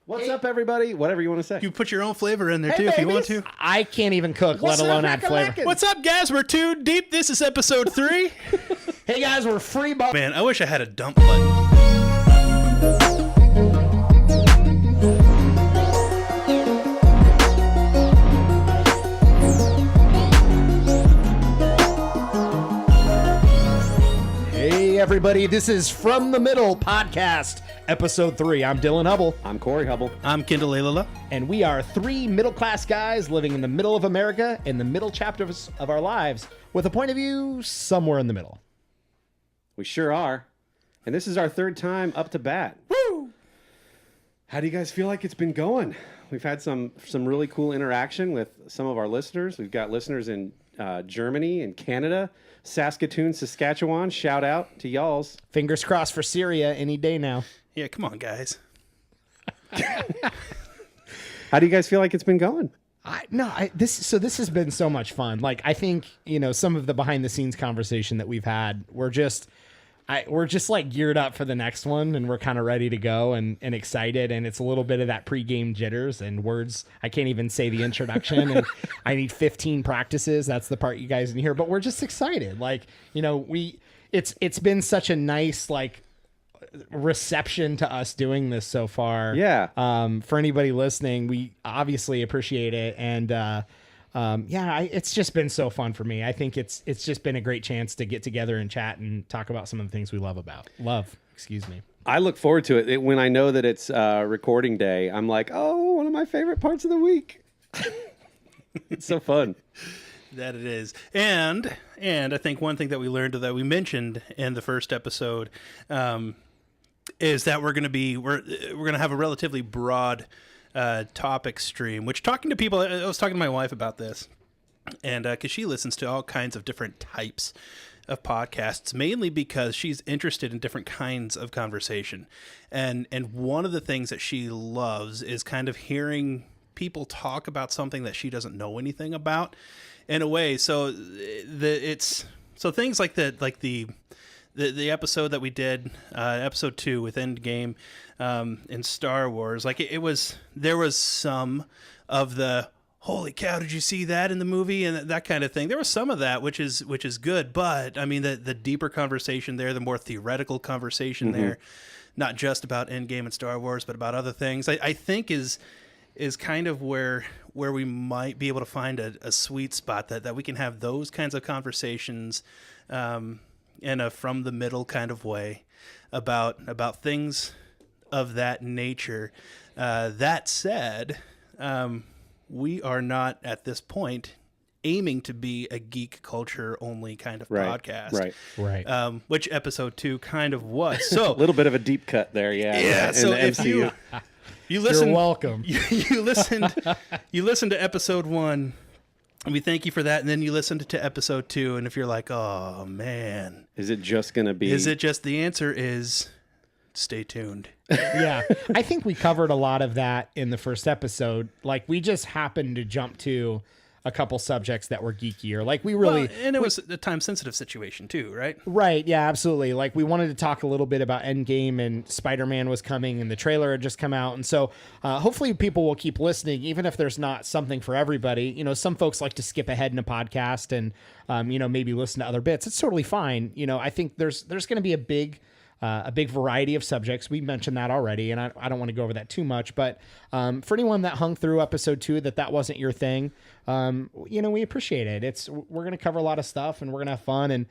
What's up, everybody? Whatever you want to say. You put your own flavor in there, too, if you want to. I can't even cook, let alone add flavor. What's up, guys? We're too deep. This is episode 3. Hey, guys, we're free ball. Man, I wish I had a dump button. Hey, everybody, this is From the Middle Podcast, episode 3. I'm Dylan Hubble. I'm Corey Hubble. I'm Kendall Lalala. And we are 3 middle-class guys living in the middle of America in the middle chapters of our lives with a point of view somewhere in the middle. We sure are. And this is our 3rd time up to bat. Woo! How do you guys feel like it's been going? We've had some really cool interaction with some of our listeners. We've got listeners in Germany and Canada, Saskatoon, Saskatchewan. Shout out to y'alls. Fingers crossed for Syria any day now. Yeah, come on, guys. How do you guys feel like it's been going? This has been so much fun. Like, I think, some of the behind the scenes conversation that we've had, we're just like geared up for the next one, and we're kind of ready to go and excited. And it's a little bit of that pregame jitters and words. I can't even say the introduction, and I need 15 practices. That's the part you guys didn't hear, but we're just excited. Like, it's been such a nice, like, reception to us doing this so far. Yeah. For anybody listening, we obviously appreciate it. And, it's just been so fun for me. I think it's just been a great chance to get together and chat and talk about some of the things we love. I look forward to it. When I know that it's recording day, I'm like, oh, one of my favorite parts of the week. It's so fun. That it is. And I think one thing that we learned that we mentioned in the first episode is that we're going to have a relatively broad topic stream, which talking to people, I was talking to my wife about this, and because she listens to all kinds of different types of podcasts, mainly because she's interested in different kinds of conversation. And one of the things that she loves is kind of hearing people talk about something that she doesn't know anything about in a way. So things like the episode that we did, episode 2 with Endgame in Star Wars, like there was some of the holy cow, did you see that in the movie and that kind of thing. There was some of that, which is good, but I mean the deeper conversation there, the more theoretical conversation there, not just about Endgame and Star Wars, but about other things, I think is kind of where we might be able to find a sweet spot that we can have those kinds of conversations in a from the middle kind of way about things of that nature. That said, we are not at this point aiming to be a geek culture only kind of podcast. Right. Which episode 2 kind of was. So a little bit of a deep cut there. Yeah. Yeah. So if MCU. you listen, you're welcome. You listened to episode 1. And we thank you for that. And then you listened to episode 2. And if you're like, oh, man. Is it just going to be? Is it just, the answer is stay tuned. Yeah. I think we covered a lot of that in the first episode. Like, we just happened to jump to a couple subjects that were geekier. Like, and it was a time-sensitive situation, too, right? Right. Yeah, absolutely. Like, we wanted to talk a little bit about Endgame, and Spider-Man was coming, and the trailer had just come out. And so hopefully people will keep listening, even if there's not something for everybody. Some folks like to skip ahead in a podcast and, maybe listen to other bits. It's totally fine. I think there's going to be a big variety of subjects. We mentioned that already, and I don't want to go over that too much. But for anyone that hung through episode 2, that wasn't your thing, we appreciate it. We're going to cover a lot of stuff, and we're going to have fun. And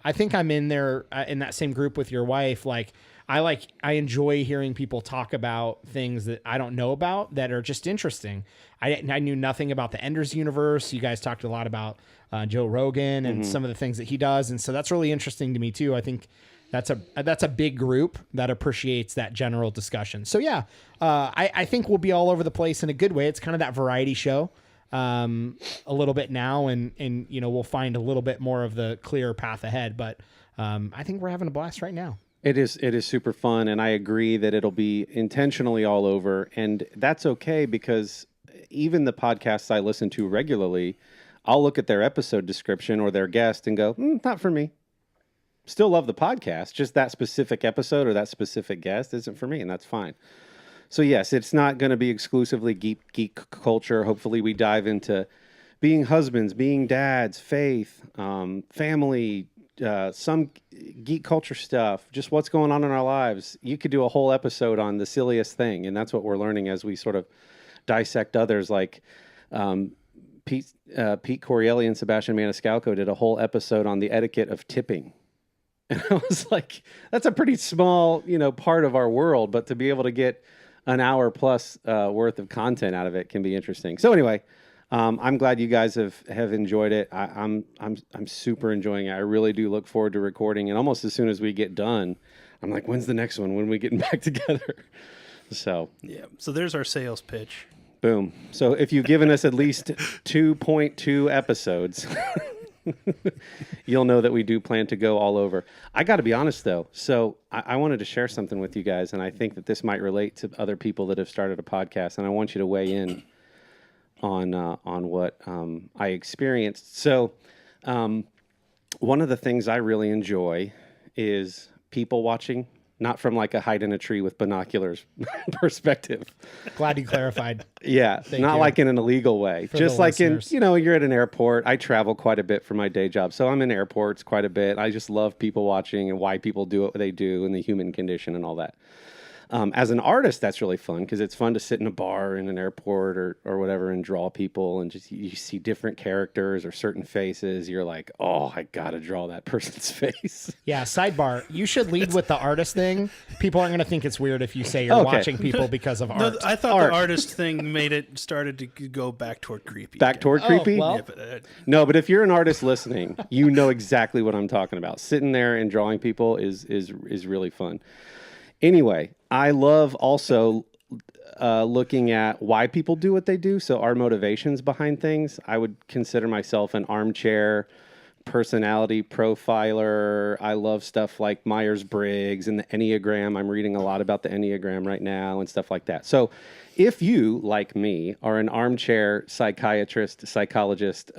I think I'm in there in that same group with your wife. Like, I enjoy hearing people talk about things that I don't know about that are just interesting. I knew nothing about the Ender's universe. You guys talked a lot about Joe Rogan and some of the things that he does, and so that's really interesting to me too. I think that's a big group that appreciates that general discussion. So yeah, I think we'll be all over the place in a good way. It's kind of that variety show a little bit now, and we'll find a little bit more of the clear path ahead. But I think we're having a blast right now. It is super fun, and I agree that it'll be intentionally all over, and that's okay because even the podcasts I listen to regularly, I'll look at their episode description or their guest and go, not for me. Still love the podcast, just that specific episode or that specific guest isn't for me, and that's fine. So yes, it's not going to be exclusively geek culture. Hopefully, we dive into being husbands, being dads, faith, family, some geek culture stuff, just what's going on in our lives. You could do a whole episode on the silliest thing, and that's what we're learning as we sort of dissect others. Like Pete Corielli and Sebastian Maniscalco did a whole episode on the etiquette of tipping. And I was like, that's a pretty small, part of our world, but to be able to get an hour plus worth of content out of it can be interesting. So anyway, I'm glad you guys have enjoyed it. I'm super enjoying it. I really do look forward to recording, and almost as soon as we get done, I'm like, when's the next one? When are we getting back together? So yeah. So there's our sales pitch. Boom. So if you've given us at least 2.2 episodes, you'll know that we do plan to go all over. I got to be honest, though. So I wanted to share something with you guys, and I think that this might relate to other people that have started a podcast, and I want you to weigh in on what I experienced. So one of the things I really enjoy is people watching. Not from like a hide in a tree with binoculars perspective. Glad you clarified. Yeah, not like in an illegal way. Just like listeners. you're at an airport. I travel quite a bit for my day job, so I'm in airports quite a bit. I just love people watching and why people do what they do and the human condition and all that. As an artist, that's really fun because it's fun to sit in a bar in an airport or whatever and draw people and just you see different characters or certain faces. You're like, oh, I gotta draw that person's face. Yeah, sidebar. You should lead with the artist thing. People aren't going to think it's weird if you say you're watching people because of art. No, I thought the artist thing started to go back toward creepy. Back toward creepy? Well. Yeah, but, No, but if you're an artist listening, you know exactly what I'm talking about. Sitting there and drawing people is really fun. Anyway, I love also looking at why people do what they do. So our motivations behind things. I would consider myself an armchair personality profiler. I love stuff like Myers-Briggs and the Enneagram. I'm reading a lot about the Enneagram right now and stuff like that. So if you, like me, are an armchair psychiatrist, psychologist,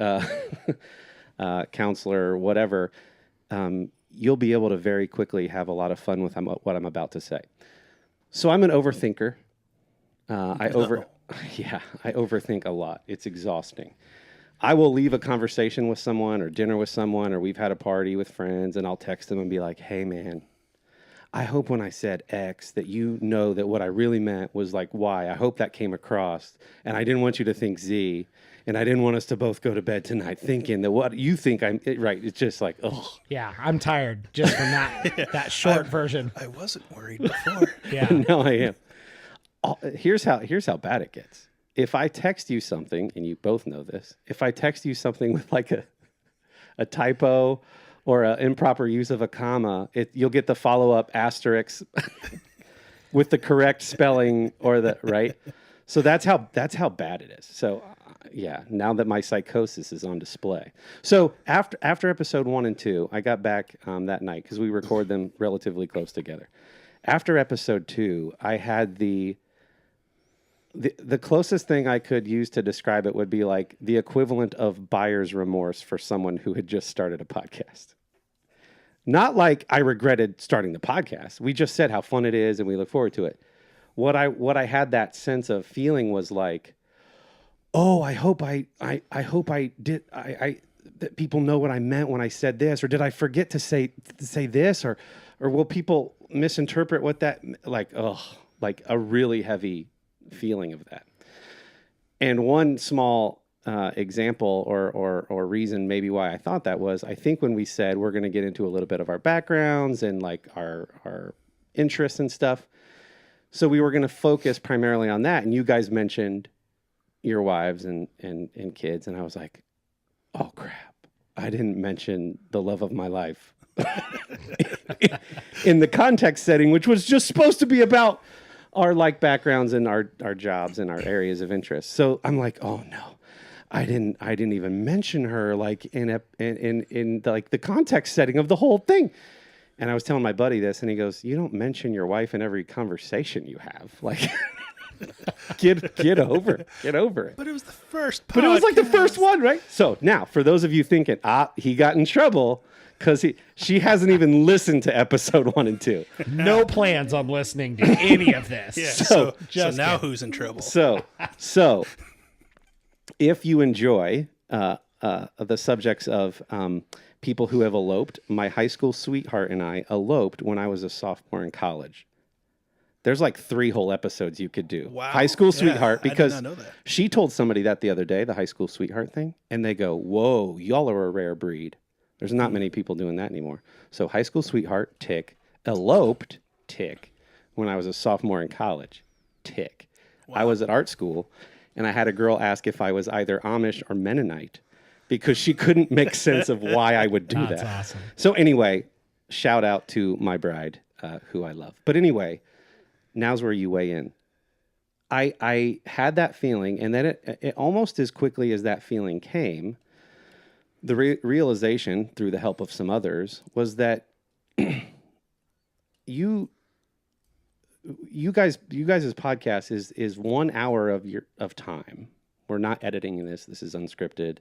counselor, whatever, you'll be able to very quickly have a lot of fun with what I'm about to say. So I'm an overthinker. I overthink a lot. It's exhausting. I will leave a conversation with someone or dinner with someone, or we've had a party with friends, and I'll text them and be like, hey, man, I hope when I said X that you know that what I really meant was like Y. I hope that came across. And I didn't want you to think Z. And I didn't want us to both go to bed tonight thinking that what you think right. It's just like, oh. Yeah, I'm tired just from that short version. I wasn't worried before. Yeah. No, I am. Here's how bad it gets. If I text you something, and you both know this, if I text you something with like a typo or an improper use of a comma, you'll get the follow-up asterisk with the correct spelling or the right. So that's how bad it is. So yeah, now that my psychosis is on display. So after episode 1 and 2, I got back that night because we record them relatively close together. After episode 2, I had the closest thing I could use to describe it would be like the equivalent of buyer's remorse for someone who had just started a podcast. Not like I regretted starting the podcast. We just said how fun it is and we look forward to it. What I had that sense of feeling was like, oh, I hope I did that people know what I meant when I said this, or did I forget to say this, or will people misinterpret what that like a really heavy feeling of that. And one small example or reason maybe why I thought that was, I think when we said we're going to get into a little bit of our backgrounds and like our interests and stuff, so we were going to focus primarily on that. And you guys mentioned your wives and kids, and I was like, oh crap, I didn't mention the love of my life in the context setting, which was just supposed to be about our like backgrounds and our jobs and our areas of interest. So I'm like, oh no, I didn't even mention her like in like the context setting of the whole thing. And I was telling my buddy this, and he goes, you don't mention your wife in every conversation you have. Like, Get over it. Get over it. But it was the first podcast. But it was like the first one, right? So now, for those of you thinking, he got in trouble because she hasn't even listened to episode 1 and 2. No plans on listening to any of this. Yeah, So- so now who's in trouble? So if you enjoy the subjects of people who have eloped, my high school sweetheart and I eloped when I was a sophomore in college. There's like 3 whole episodes you could do. Wow. High school Yeah, sweetheart, I did because not know that. she told somebody that the other day, the high school sweetheart thing, and they go, whoa, y'all are a rare breed. There's not many people doing that anymore. So high school sweetheart, tick. Eloped, tick. When I was a sophomore in college, tick. Wow. I was at art school, and I had a girl ask if I was either Amish or Mennonite because she couldn't make sense of why I would do That's that. awesome. So anyway, shout out to my bride, who I love. But anyway, now's where you weigh in. I had that feeling, and then it almost as quickly as that feeling came, the realization through the help of some others was that you guys' podcast is 1 hour of time. We're not editing this. This is unscripted.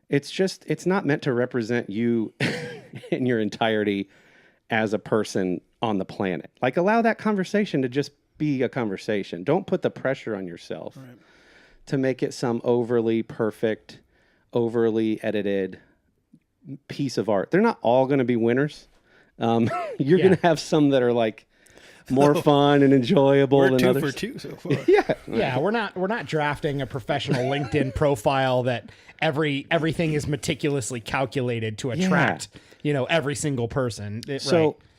It's not meant to represent you in your entirety as a person on the planet. Like, allow that conversation to just be a conversation. Don't put the pressure on yourself to make it some overly perfect, overly edited piece of art. They're not all going to be winners. You're going to have some that are like more fun and enjoyable We're than 2 others. for 2 so far. Yeah, we're not drafting a professional LinkedIn profile that everything is meticulously calculated to attract, every single person.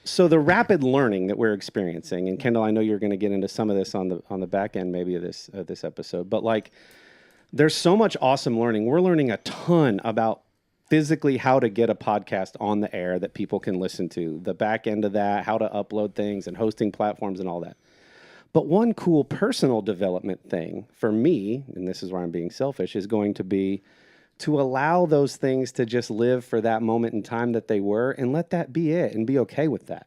So the rapid learning that we're experiencing, and Kendall, I know you're going to get into some of this on the back end maybe of this episode, but like there's so much awesome learning. We're learning a ton about physically how to get a podcast on the air that people can listen to, the back end of that, how to upload things and hosting platforms and all that. But one cool personal development thing for me, and this is where I'm being selfish, is going to be to allow those things to just live for that moment in time that they were and let that be it and be okay with that.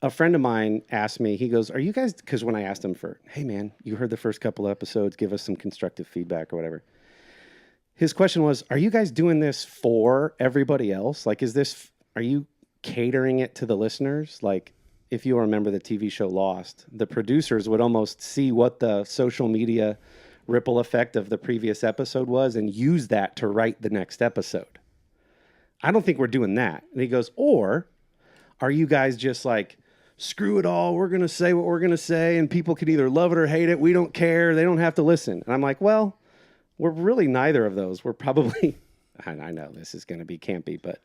A friend of mine asked me, he goes, are you guys, because when I asked him for, hey man, you heard the first couple of episodes, give us some constructive feedback or whatever. His question was, are you guys doing this for everybody else? Like, are you catering it to the listeners? Like, if you remember the TV show Lost, the producers would almost see what the social media ripple effect of the previous episode was and use that to write the next episode. I don't think we're doing that. And he goes, or are you guys just like, screw it all, we're going to say what we're going to say and people can either love it or hate it. We don't care. They don't have to listen. And I'm like, well, we're really neither of those. We're probably, I know this is going to be campy, but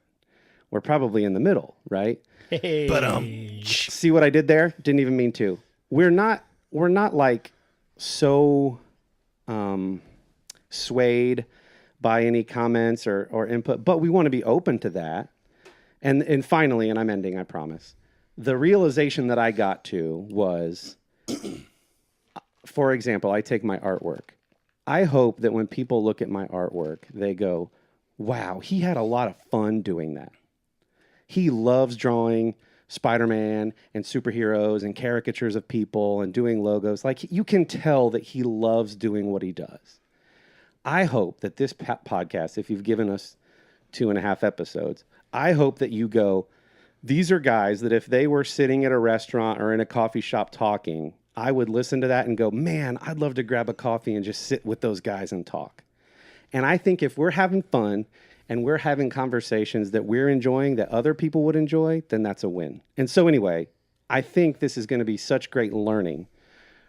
we're probably in the middle, right? Hey. But See what I did there? Didn't even mean to. We're not like so swayed by any comments or input, but we want to be open to that. And finally, and I'm ending, I promise. The realization that I got to was, for example, I take my artwork. I hope that when people look at my artwork, they go, wow, he had a lot of fun doing that. He loves drawing Spider-Man and superheroes and caricatures of people and doing logos. Like, you can tell that he loves doing what he does. I hope that this podcast, if you've given us 2.5 episodes, I hope that you go, these are guys that if they were sitting at a restaurant or in a coffee shop talking, I would listen to that and go, man, I'd love to grab a coffee and just sit with those guys and talk. And I think if we're having fun and we're having conversations that we're enjoying that other people would enjoy, then that's a win. And so anyway, I think this is going to be such great learning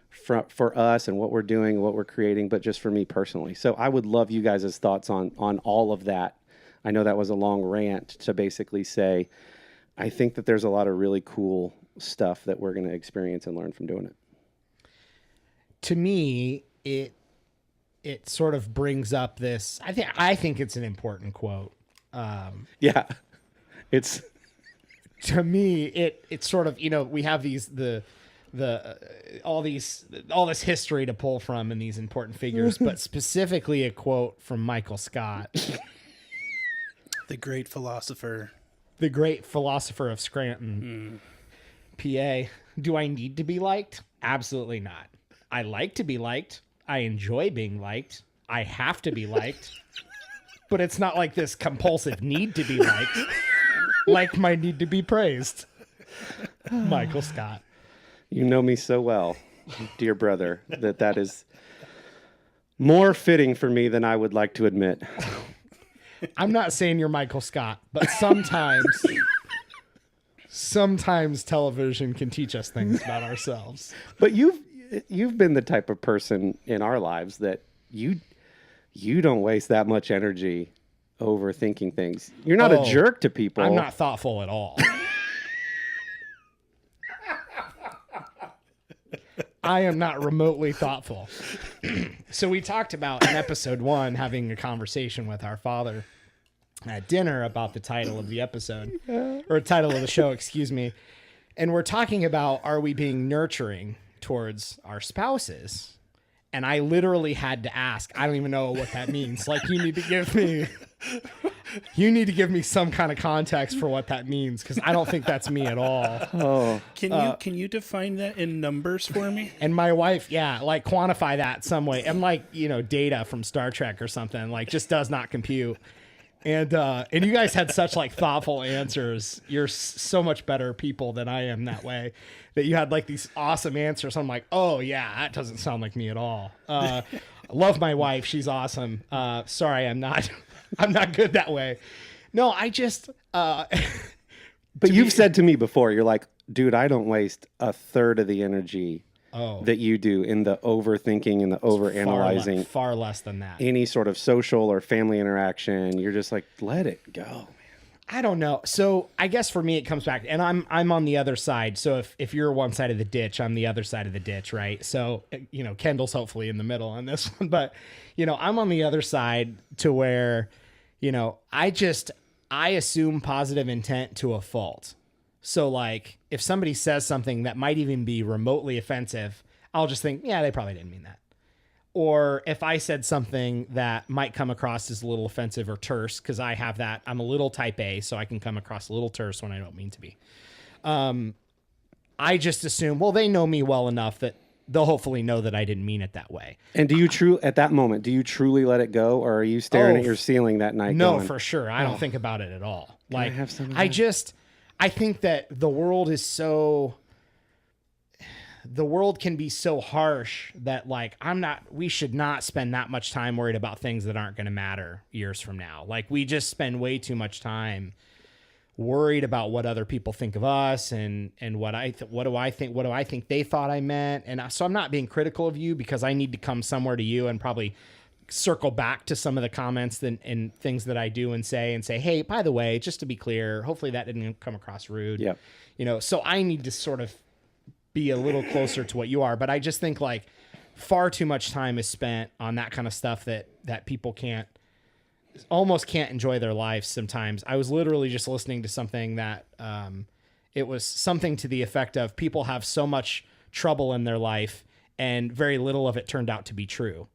for us and what we're doing and what we're creating, but just for me personally. So I would love you guys' thoughts on all of that. I know that was a long rant to basically say, I think that there's a lot of really cool stuff that we're going to experience and learn from doing it. To me, it sort of brings up this. I think it's an important quote. Yeah, it's to me it's sort of, we have all this history to pull from in these important figures, but specifically a quote from Michael Scott, the great philosopher of Scranton, PA. Do I need to be liked? Absolutely not. I like to be liked. I enjoy being liked. I have to be liked. But it's not like this compulsive need to be liked, like my need to be praised. Michael Scott. You know me so well, dear brother, that is more fitting for me than I would like to admit. I'm not saying you're Michael Scott, but sometimes television can teach us things about ourselves. But you've been the type of person in our lives that you don't waste that much energy overthinking things. You're not a jerk to people. I'm not thoughtful at all. I am not remotely thoughtful. So we talked about in episode 1 having a conversation with our father at dinner about the title of the episode, or title of the show, excuse me. And we're talking about, are we being nurturing towards our spouses? And I literally had to ask, I don't even know what that means. Like, you need to give me some kind of context for what that means, because I don't think that's me at all. Oh, Can you define that in numbers for me? And my wife, like quantify that some way. And like, data from Star Trek or something, like just does not compute. And you guys had such like thoughtful answers. You're so much better people than I am that way, that you had like these awesome answers. I'm like, oh yeah, that doesn't sound like me at all. Love my wife. She's awesome. Sorry, I'm not good that way. No, I just, but you've said to me before, you're like, dude, I don't waste a third of the energy that you do in the overthinking and the overanalyzing. Far less than that. Any sort of social or family interaction. You're just like, let it go, man. I don't know. So I guess for me, it comes back, and I'm on the other side. So if you're one side of the ditch, I'm the other side of the ditch, right? So, Kendall's hopefully in the middle on this one, but, I'm on the other side to where, I assume positive intent to a fault. So like if somebody says something that might even be remotely offensive, I'll just think, yeah, they probably didn't mean that. Or if I said something that might come across as a little offensive or terse, because I have that, I'm a little type A, so I can come across a little terse when I don't mean to be. I just assume, well, they know me well enough that they'll hopefully know that I didn't mean it that way. And at that moment, do you truly let it go, or are you staring at your ceiling that night? No, going, for sure. I don't think about it at all. Like, I have some of I that? just, I think that the world can be so harsh that like, we should not spend that much time worried about things that aren't going to matter years from now. Like we just spend way too much time worried about what other people think of us and what do I think they thought I meant. And so I'm not being critical of you, because I need to come somewhere to you and probably circle back to some of the comments and things that I do and say, hey, by the way, just to be clear, hopefully that didn't come across rude. Yeah. So I need to sort of be a little closer to what you are. But I just think like far too much time is spent on that kind of stuff that people almost can't enjoy their lives sometimes. I was literally just listening to something that it was something to the effect of people have so much trouble in their life and very little of it turned out to be true.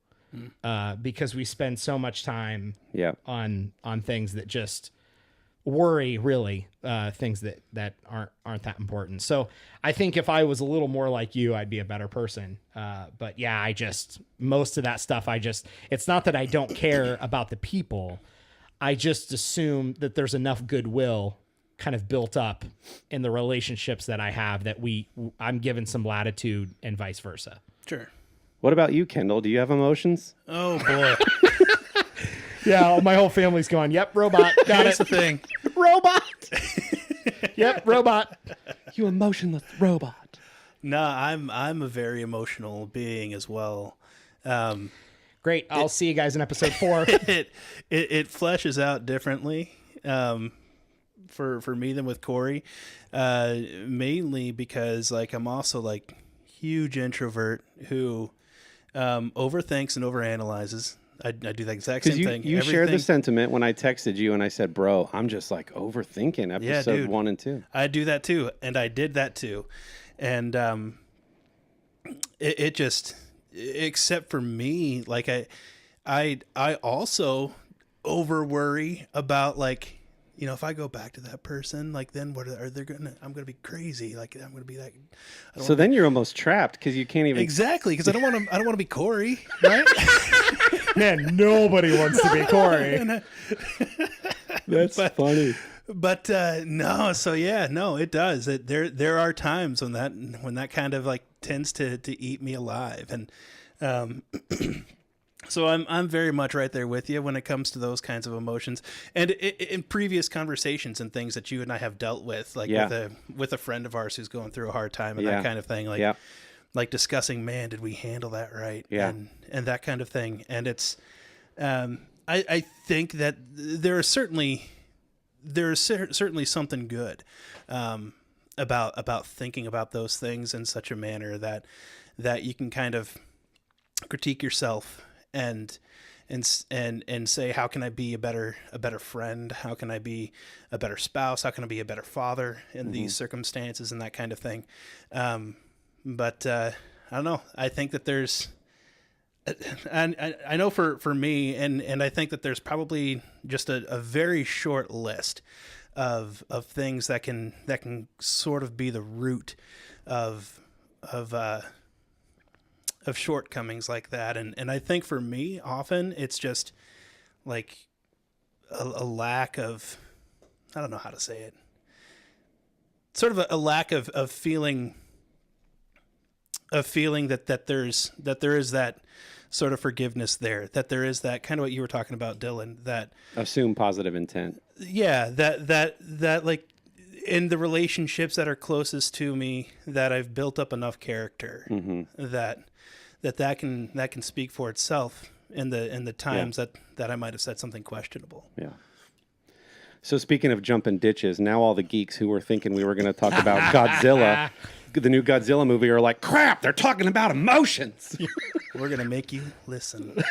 Because we spend so much time on things that just worry, really, things that aren't that important. So I think if I was a little more like you, I'd be a better person. But yeah, most of that stuff, it's not that I don't care about the people. I just assume that there's enough goodwill kind of built up in the relationships that I have that I'm given some latitude and vice versa. Sure. What about you, Kendall? Do you have emotions? Oh boy. Yeah, my whole family's going, yep, robot. Got Here's it. the thing. Robot. Yep, robot. You emotionless robot. No, I'm a very emotional being as well. Great. I'll see you guys in episode 4. It fleshes out differently for me than with Corey, mainly because like I'm also like huge introvert who overthinks and overanalyzes. I do the exact same thing. You shared the sentiment when I texted you and I said, bro, I'm just like overthinking episode 1 and 2. I do that too. And I did that too. And it just, except for me, like I also over worry about like you know, if I go back to that person, like, then what are they gonna? I'm gonna be crazy. Like, I'm gonna be that. So then you're almost trapped because you can't even. Exactly, because I don't want to. I don't want to be Corey, right? Man, nobody wants to be Corey. That's funny. But no, so yeah, no, it does. There are times when that kind of like tends to eat me alive, and so I'm very much right there with you when it comes to those kinds of emotions. And in previous conversations and things that you and I have dealt with, like with a friend of ours who's going through a hard time and that kind of thing, like like discussing, man, did we handle that right? And that kind of thing. And it's I think that there is certainly something good about thinking about those things in such a manner that you can kind of critique yourself and say, how can I be a better friend? How can I be a better spouse? How can I be a better father in these circumstances and that kind of thing? But I don't know. I think that there's, and I know for me, and I think that there's probably just a very short list of things that can sort of be the root of shortcomings like that. And I think for me, often it's just like a lack of, I don't know how to say it, sort of a lack of feeling that there is that sort of forgiveness there, that there is that kind of what you were talking about, Dylan, that assume positive intent. Yeah. That like in the relationships that are closest to me, that I've built up enough character that can speak for itself in the times that I might have said something questionable. Yeah. So speaking of jumping ditches, now all the geeks who were thinking we were going to talk about Godzilla, the new Godzilla movie, are like, crap, they're talking about emotions. We're going to make you listen.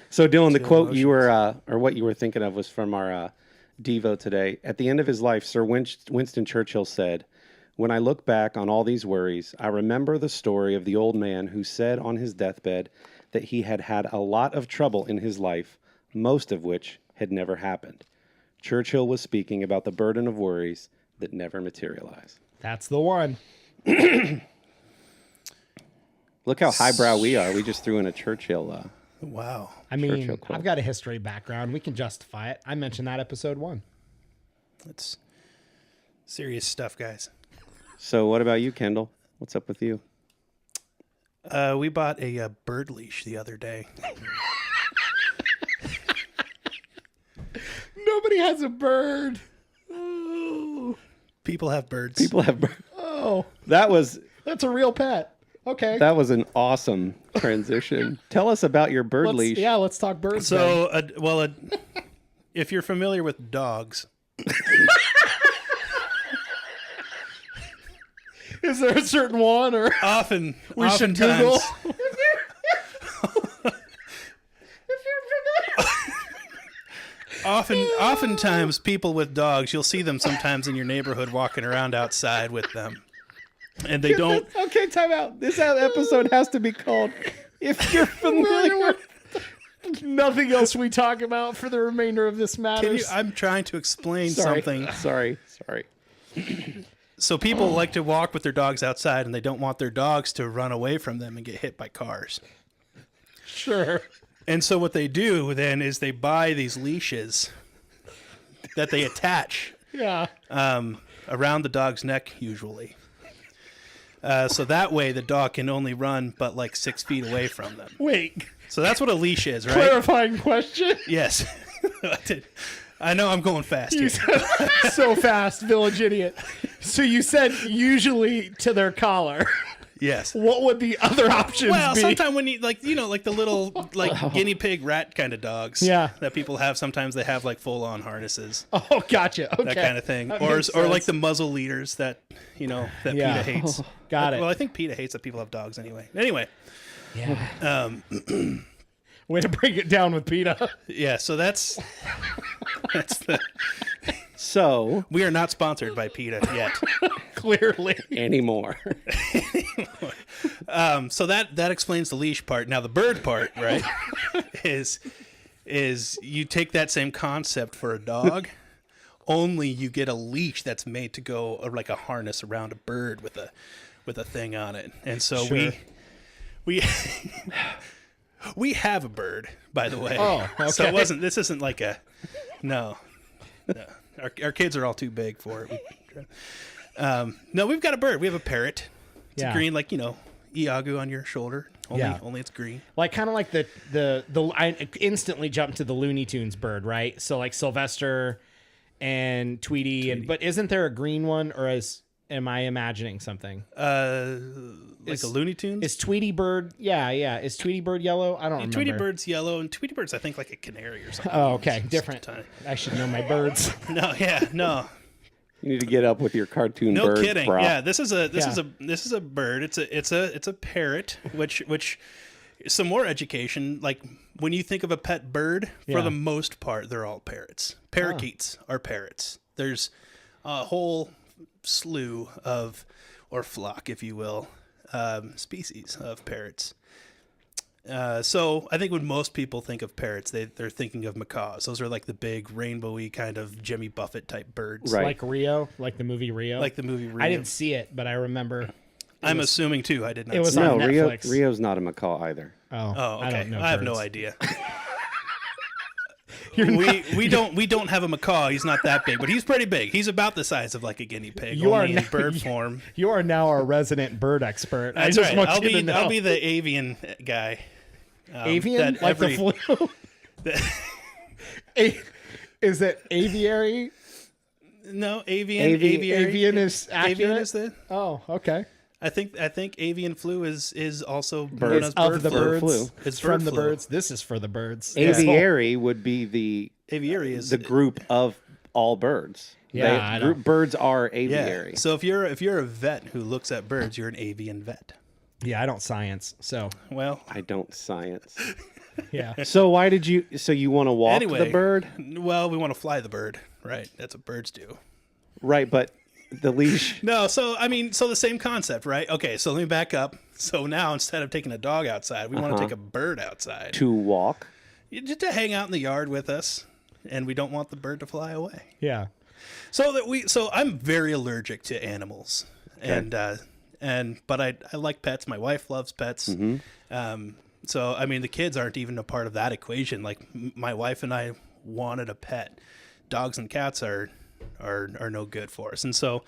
So Dylan, the quote emotions. You were, or what you were thinking of was from our Devo today. At the end of his life, Sir Winston Churchill said, "When I look back on all these worries, I remember the story of the old man who said on his deathbed that he had had a lot of trouble in his life, most of which had never happened." Churchill was speaking about the burden of worries that never materialize. That's the one. Look how highbrow we are. We just threw in a Churchill. Wow. I mean, I've got a history background. We can justify it. I mentioned that episode 1. That's serious stuff, guys. So what about you, Kendall? What's up with you? We bought a bird leash the other day. Nobody has a bird. Oh. People have birds. People have birds. Oh. That's a real pet. Okay. That was an awesome transition. Tell us about your bird leash. Yeah, let's talk birds. So, if you're familiar with dogs... Is there a certain one, or we should Google? Oftentimes, people with dogs, you'll see them sometimes in your neighborhood walking around outside with them, and they don't. Okay, time out. This episode has to be called "If You're Familiar." Nothing else we talk about for the remainder of this matters. I'm trying to explain something. Sorry. So people like to walk with their dogs outside, and they don't want their dogs to run away from them and get hit by cars. Sure. And so what they do then is they buy these leashes that they attach around the dog's neck, usually. So that way the dog can only run but like 6 feet away from them. Wait. So that's what a leash is, right? Clarifying question? Yes. I know I'm going fast here. So fast, village idiot. So you said usually to their collar. Yes. What would the other options be? Well, sometimes when you like the little guinea pig rat kind of dogs that people have, sometimes they have like full on harnesses. Oh, gotcha. Okay. That kind of thing. Or like the muzzle leaders that PETA hates. Got it. Well, I think PETA hates that people have dogs anyway. Anyway. Yeah. Way to bring it down with PETA. Yeah, so that's the. So we are not sponsored by PETA yet. Clearly. Anymore. So that explains the leash part. Now the bird part, right, is you take that same concept for a dog, only you get a leash that's made to go like a harness around a bird with a thing on it. And so Sure. we we have a bird, by the way. Oh, So okay. this isn't like a no. Our kids are all too big for it. No, we've got a bird. We have a parrot. It's Yeah. a green, like, Iago on your shoulder. Only it's green. Like kind of like the I instantly jumped to the Looney Tunes bird, right? So like Sylvester and Tweety. But isn't there a green one, or am I imagining something? Like a Looney Tunes. Is Tweety bird? Yeah. Is Tweety bird yellow? I don't remember. Tweety bird's yellow, and Tweety bird's I think like a canary or something. Oh, okay, It's different. tiny. I should know my birds. No. You need to get up with your cartoon No birds, kidding. bro. Yeah, this is a bird. It's a parrot, which some more education. Like when you think of a pet bird, Yeah. for the most part, they're all parrots. Parakeets are parrots. There's a whole slew of, or flock, if you will, species of parrots. So I think when most people think of parrots, they're thinking of macaws. Those are like the big rainbowy kind of Jimmy Buffett type birds. Right. Like Rio, like the movie Rio. Like the movie Rio. I didn't see it, but I remember. I'm assuming too. I did not. It was see on No, Rio, Netflix. Rio's not a macaw either. Oh, Oh, okay. I don't know. I have no birds. idea. we don't have a macaw. He's not that big, but he's pretty big. He's about the size of like a guinea pig, You only are in now- bird form. You are now our resident bird expert. I That's just right. want I'll you to know. I'll be the avian guy. avian, that like the flu. Is it aviary? No, aviary. Avian is accurate. Avian is the. Oh, okay. I think avian flu is also Bird- known as Of bird the flu. birds. flu. It's from bird the flu. birds. This is for the birds. Aviary would be the Aviary is the group of all birds. Yeah, I know. Birds are Yeah. aviary. So if you're a vet who looks at birds, you're an avian vet. Yeah, I don't science, so Well, I don't science. yeah. So why did you? So you want to walk anyway, the bird, Well, we want to fly the bird, right? That's what birds do. right? But the leash. No, so the same concept, right? Okay, so let me back up. So now instead of taking a dog outside, we want to take a bird outside, To walk. just to hang out in the yard with us, and we don't want the bird to fly away. Yeah. So I'm very allergic to animals, but I like pets. My wife loves pets. So I mean, the kids aren't even a part of that equation. Like my wife and I wanted a pet. Dogs and cats are no good for us, and so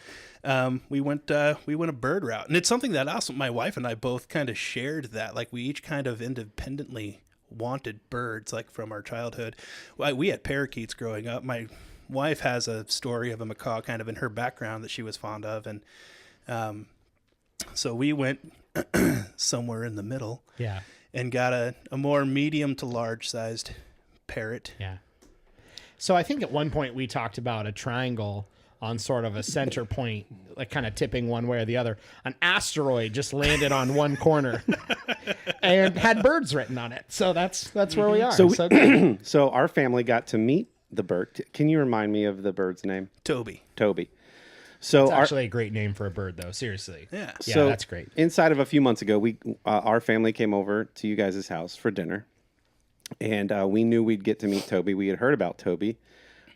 we went a bird route, and it's something that also my wife and I both kind of shared. That like we each kind of independently wanted birds, like from our childhood. We had parakeets growing up. My wife has a story of a macaw kind of in her background that she was fond of, and so we went somewhere in the middle Yeah. and got a more medium to large sized parrot. Yeah. So I think at one point we talked about a triangle on sort of a center point, like kind of tipping one way or the other. An asteroid just landed on one corner and had birds written on it. So that's where we are. So So, So our family got to meet the bird. Can you remind me of the bird's name? Toby. Toby. So it's our, actually a great name for a bird, though. Seriously. Yeah. Yeah, so that's great. Inside of a few months ago, we our family came over to you guys' house for dinner, and we knew we'd get to meet Toby. We had heard about Toby.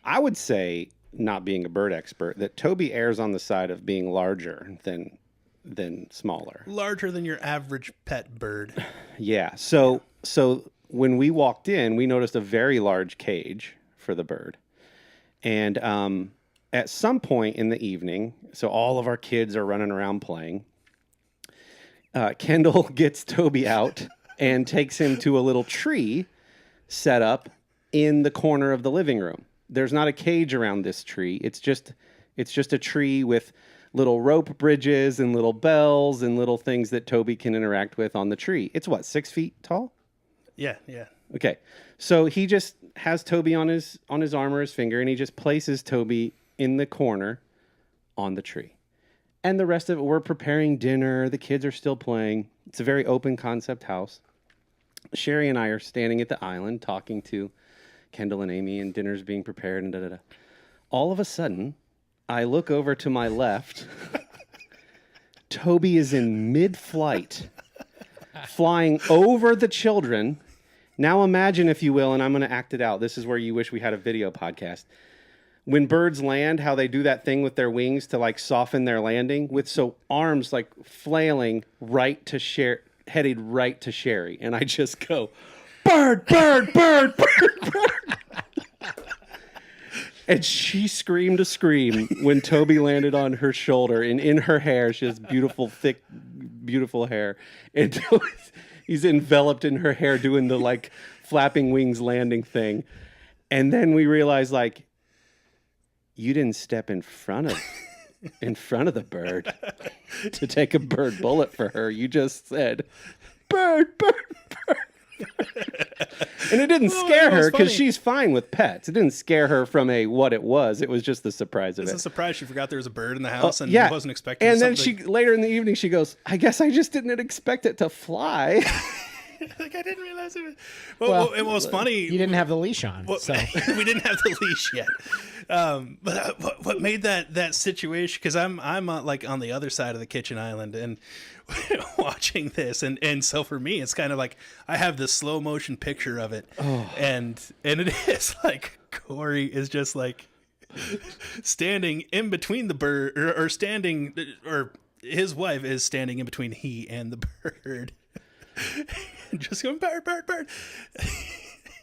I would say, not being a bird expert, that Toby errs on the side of being larger than smaller. Larger than your average pet bird. Yeah. So when we walked in, we noticed a very large cage for the bird, and at some point in the evening, so all of our kids are running around playing. Kendall gets Toby out and takes him to a little tree set up in the corner of the living room. There's not a cage around this tree. It's just a tree with little rope bridges and little bells and little things that Toby can interact with on the tree. It's what, 6 feet tall? Yeah. Okay. So he just has Toby on his arm or his finger, and he just places Toby in the corner on the tree. And the rest of it, we're preparing dinner. The kids are still playing. It's a very open concept house. Sherry and I are standing at the island talking to Kendall and Amy, and dinner's being prepared, and da-da-da. All of a sudden, I look over to my left. Toby is in mid-flight, flying over the children. Now imagine, if you will, and I'm going to act it out. This is where you wish we had a video podcast. when birds land, how they do that thing with their wings to like soften their landing with arms like flailing headed right to Sherry. And I just go, bird, bird, bird, bird, bird. And she screamed a scream when Toby landed on her shoulder and in her hair. She has beautiful, thick, beautiful hair. And he's enveloped in her hair doing the like flapping wings landing thing. And then we realized like, you didn't step in front of the bird to take a bird bullet for her. You just said, bird, bird, bird. And it didn't scare her because she's fine with pets. It didn't scare her from what it was. It was just the surprise of it. It's a surprise. She forgot there was a bird in the house and wasn't expecting And then something. later in the evening, she goes, I guess I just didn't expect it to fly. Like I didn't realize it. Well, it was funny. You didn't have the leash on, so we didn't have the leash yet. But what made that situation? Because I'm like on the other side of the kitchen island and watching this, and so for me, it's kind of like I have this slow motion picture of it, and it is like Corey is just like standing in between the bird, or his wife is standing in between he and the bird. Just going bird, bird, bird.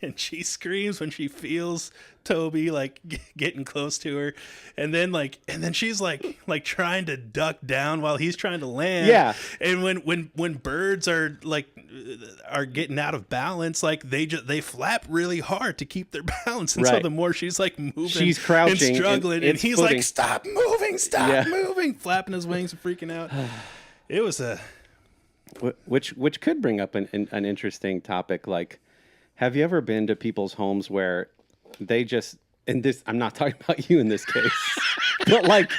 And she screams when she feels Toby like getting close to her, and then she's like trying to duck down while he's trying to land. Yeah. And when birds are getting out of balance, like they flap really hard to keep their balance, and so Right. the more she's like moving, She's crouching and struggling, and he's footing. like, stop moving, flapping his wings and freaking out. It was a. Which could bring up an interesting topic. Like, have you ever been to people's homes where they just, and this, I'm not talking about you in this case, but like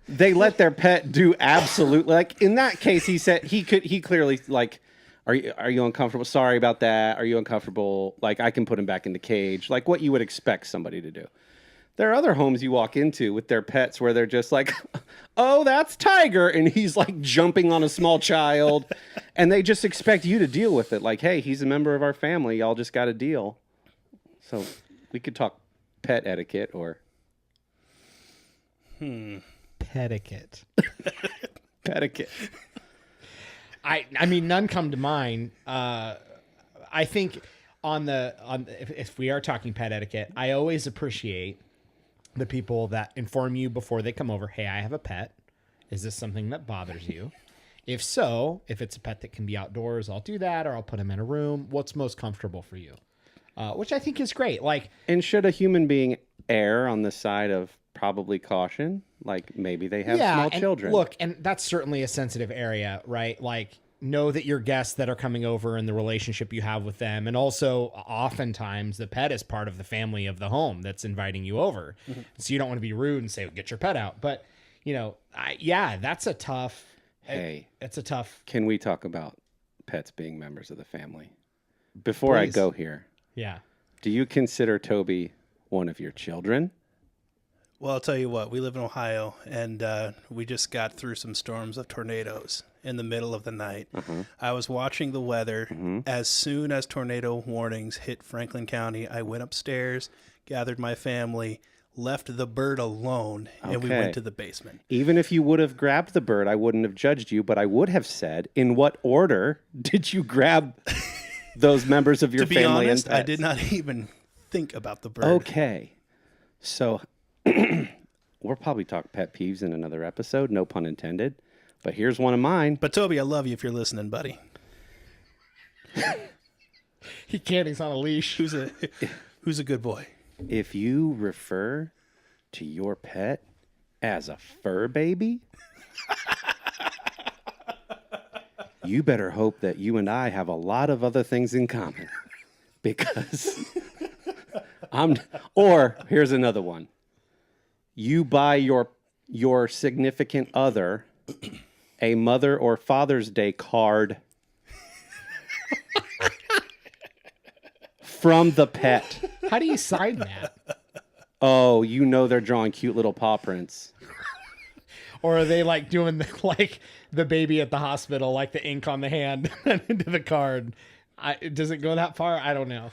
they let their pet do absolutely, like in that case, he said he clearly like, are you uncomfortable? Sorry about that. Are you uncomfortable? Like I can put him back in the cage, like what you would expect somebody to do. There are other homes you walk into with their pets where they're just like, oh, that's Tiger. And he's like jumping on a small child. And they just expect you to deal with it. Like, hey, he's a member of our family. Y'all just got to deal. So we could talk pet etiquette or... Pedicate. Pedicate. I mean, none come to mind. I think if we are talking pet etiquette, I always appreciate the people that inform you before they come over. Hey, I have a pet. Is this something that bothers you? If so, if it's a pet that can be outdoors, I'll do that, or I'll put him in a room. What's most comfortable for you? Which I think is great. Like, and should a human being err on the side of probably caution? Like maybe they have small children. Look, and that's certainly a sensitive area, right? Like, know that your guests that are coming over and the relationship you have with them. And also oftentimes the pet is part of the family of the home that's inviting you over. Mm-hmm. So you don't want to be rude and say, get your pet out. But that's a tough, it's a tough. Can we talk about pets being members of the family? Before Please. I go here. Yeah. Do you consider Toby one of your children? Well, I'll tell you what, we live in Ohio, and we just got through some storms of tornadoes in the middle of the night. Uh-huh. I was watching the weather. Mm-hmm. As soon as tornado warnings hit Franklin County, I went upstairs, gathered my family, left the bird alone, and we went to the basement. Even if you would have grabbed the bird, I wouldn't have judged you, but I would have said, in what order did you grab those members of your family? To be honest, I did not even think about the bird. Okay. So... we'll probably talk pet peeves in another episode, no pun intended. But here's one of mine. But Toby, I love you if you're listening, buddy. He can't. He's on a leash. Who's a good boy? If you refer to your pet as a fur baby, you better hope that you and I have a lot of other things in common. Because or here's another one. You buy your significant other a Mother or Father's Day card from the pet. How do you sign that? Oh, they're drawing cute little paw prints. Or are they like doing the baby at the hospital, like the ink on the hand and into the card? Does it go that far? I don't know.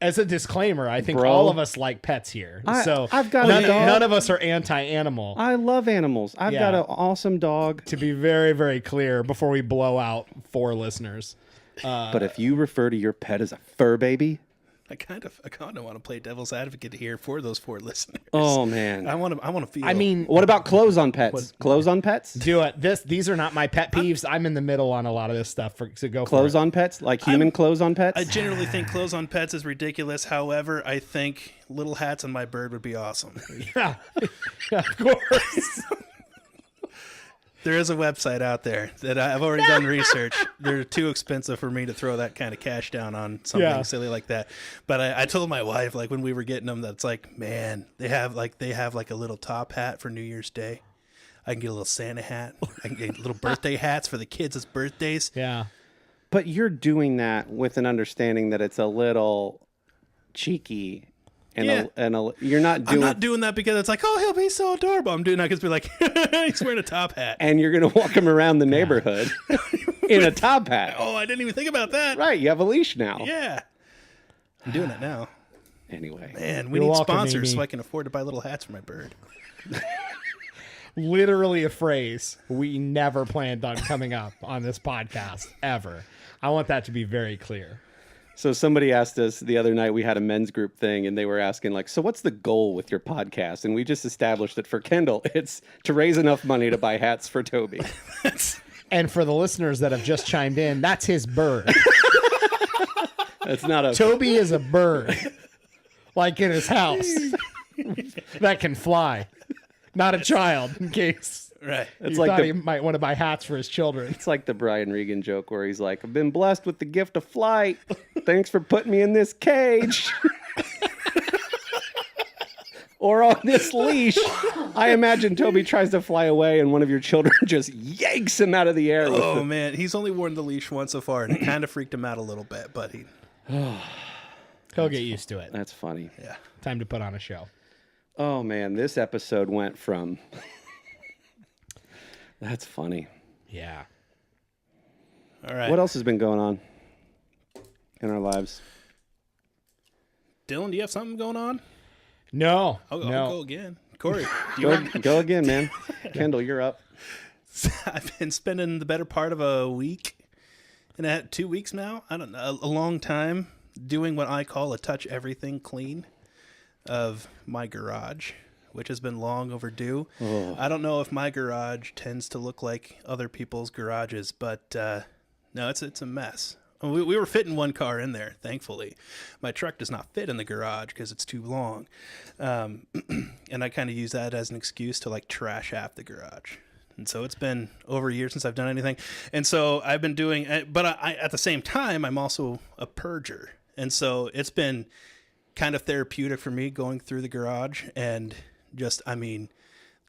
as a disclaimer, I think Bro. all of us like pets here. So I've got a dog. none of us are anti-animal. I love animals. I've Yeah. got an awesome dog. To be very, very clear before we blow out 4 listeners. But if you refer to your pet as a fur baby, I kind of want to play devil's advocate here for those 4 listeners. oh man. I want to feel. I mean, What about clothes on pets? Clothes on pets? do it. These are not my pet peeves. I'm in the middle on a lot of this stuff. So go Clothes for it. on pets? Like human clothes on pets? I generally think clothes on pets is ridiculous. However, I think little hats on my bird would be awesome. Yeah, of course. There is a website out there that I've already done research. They're too expensive for me to throw that kind of cash down on something silly like that. But I told my wife, like when we were getting them, that's like, man, they have like a little top hat for New Year's Day. I can get a little Santa hat. I can get little birthday hats for the kids' as birthdays. Yeah. But you're doing that with an understanding that it's a little cheeky. And you're not doing I'm not doing that because it's like, oh, he'll be so adorable. I'm doing that because we're like, he's wearing a top hat. and you're going to walk him around the neighborhood in a top hat. Oh, I didn't even think about that. Right, you have a leash now. Yeah. I'm doing it now. Anyway. Man, we You're need welcome, sponsors Mimi. so I can afford to buy little hats for my bird. Literally a phrase we never planned on coming up on this podcast ever. I want that to be very clear. So somebody asked us the other night, we had a men's group thing, and they were asking, like, so what's the goal with your podcast? And we just established that for Kendall, it's to raise enough money to buy hats for Toby. And for the listeners that have just chimed in, that's his bird. That's not a... Toby is a bird, like in his house, that can fly. Not a child, in case Right. It's you like thought the, he might want to buy hats for his children. it's like the Brian Regan joke where he's like, I've been blessed with the gift of flight. Thanks for putting me in this cage. Or on this leash. I imagine Toby tries to fly away and one of your children just yanks him out of the air. Oh, man. He's only worn the leash once so far, and it kind of freaked him out a little bit, but he... He'll get used to it. That's funny. Yeah. Time to put on a show. Oh, man. This episode went from... That's funny. Yeah. All right. What else has been going on in our lives? Dylan, do you have something going on? No. I'll no. go again. Corey, do you Go again, man. Kendall, you're up. I've been spending the better part of a week and 2 weeks now. I don't know, a long time doing what I call a touch everything clean of my garage, which has been long overdue. Oh. I don't know if my garage tends to look like other people's garages, but no, it's a mess. We were fitting one car in there, thankfully. My truck does not fit in the garage because it's too long. And I kind of use that as an excuse to like trash half the garage. And so it's been over a year since I've done anything. And so I've been doing, but I at the same time, I'm also a purger. And so it's been kind of therapeutic for me going through the garage and just, I mean,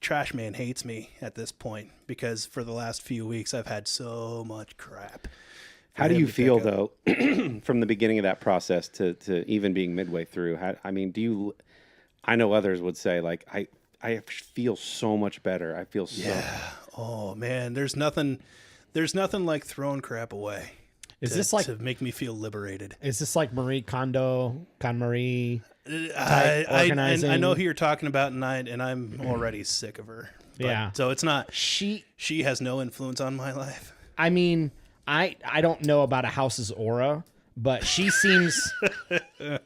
trash man hates me at this point because for the last few weeks, I've had so much crap. How do you feel, though, from the beginning of that process to even being midway through? I know others would say, like, I feel so much better. I feel so... Yeah. Oh, man. There's nothing like throwing crap away. Is this like to make me feel liberated? Is this like Marie Kondo, Marie? I know who you're talking about, and I'm already sick of her. But, Yeah. So it's not... She has no influence on my life. I mean, I don't know about a house's aura, but she seems to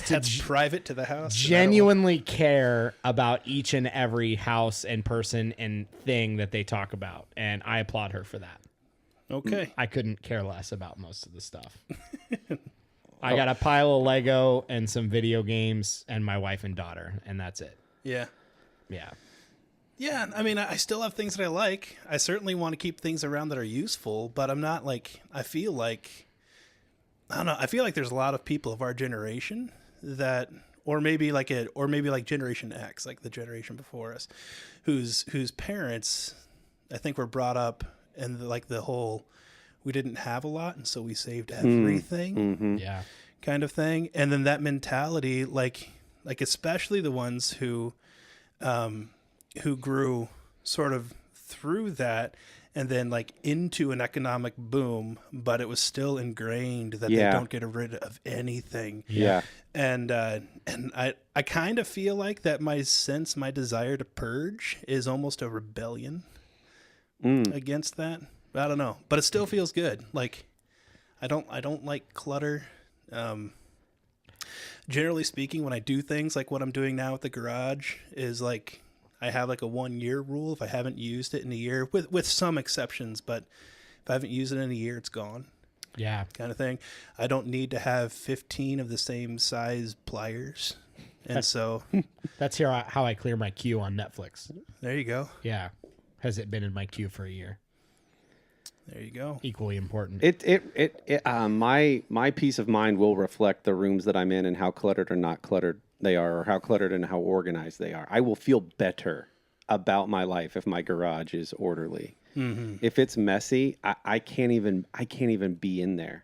That's private to the house. genuinely care about each and every house and person and thing that they talk about, and I applaud her for that. Okay. I couldn't care less about most of the stuff. I got a pile of Lego and some video games and my wife and daughter, and that's it. Yeah. Yeah. Yeah, I mean, I still have things that I like. I certainly want to keep things around that are useful, but I'm not like, I feel like there's a lot of people of our generation that, or maybe like Generation X, like the generation before us, whose parents, I think, were brought up and like the whole, we didn't have a lot, and so we saved everything. Mm-hmm. Yeah. Kind of thing. And then that mentality, like especially the ones who grew sort of through that and then like into an economic boom, but it was still ingrained that Yeah. they don't get rid of anything. Yeah. And I kind of feel like that my desire to purge is almost a rebellion against that. I don't know, but it still feels good. Like I don't like clutter. Generally speaking, when I do things like what I'm doing now with the garage, is like I have like a 1 year rule. If I haven't used it in a year, with some exceptions, but if I haven't used it in a year, it's gone. Yeah. Kind of thing. I don't need to have 15 of the same size pliers. And so That's how I clear my queue on Netflix. there you go. Yeah. Has it been in my queue for a year? There you go. Equally important. My peace of mind will reflect the rooms that I'm in and how cluttered or not cluttered they are, or how cluttered and how organized they are. I will feel better about my life if my garage is orderly. If it's messy, I can't even be in there.